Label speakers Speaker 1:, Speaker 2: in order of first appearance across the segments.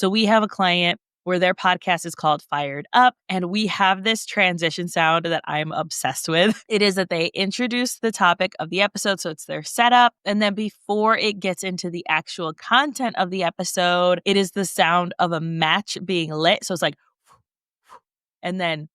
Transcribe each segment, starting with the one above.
Speaker 1: So we have a client where their podcast is called Fired Up. And we have this transition sound that I'm obsessed with. It is that they introduce the topic of the episode. So it's their setup. And then before it gets into the actual content of the episode, it is the sound of a match being lit. So it's like, and then,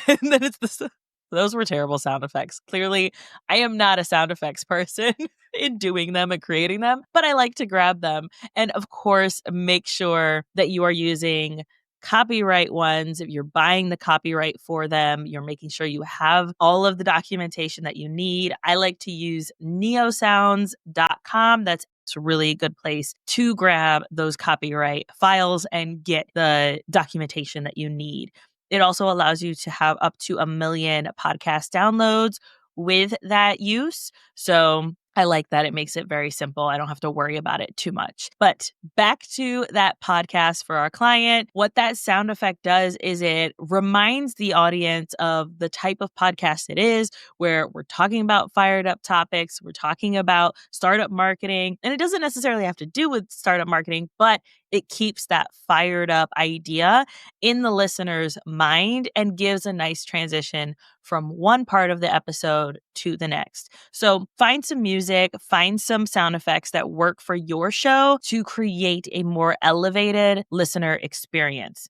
Speaker 1: and then it's the, those were terrible sound effects. Clearly, I am not a sound effects person in doing them and creating them, but I like to grab them. And of course, make sure that you are using copyright ones. If you're buying the copyright for them, you're making sure you have all of the documentation that you need. I like to use neosounds.com. That's a really good place to grab those copyright files and get the documentation that you need. It also allows you to have up to 1 million podcast downloads with that use. So I like that. It makes it very simple. I don't have to worry about it too much. But back to that podcast for our client, what that sound effect does is it reminds the audience of the type of podcast it is, where we're talking about fired up topics, we're talking about startup marketing, and it doesn't necessarily have to do with startup marketing, but it keeps that fired up idea in the listener's mind and gives a nice transition from one part of the episode to the next. So find some music, find some sound effects that work for your show to create a more elevated listener experience.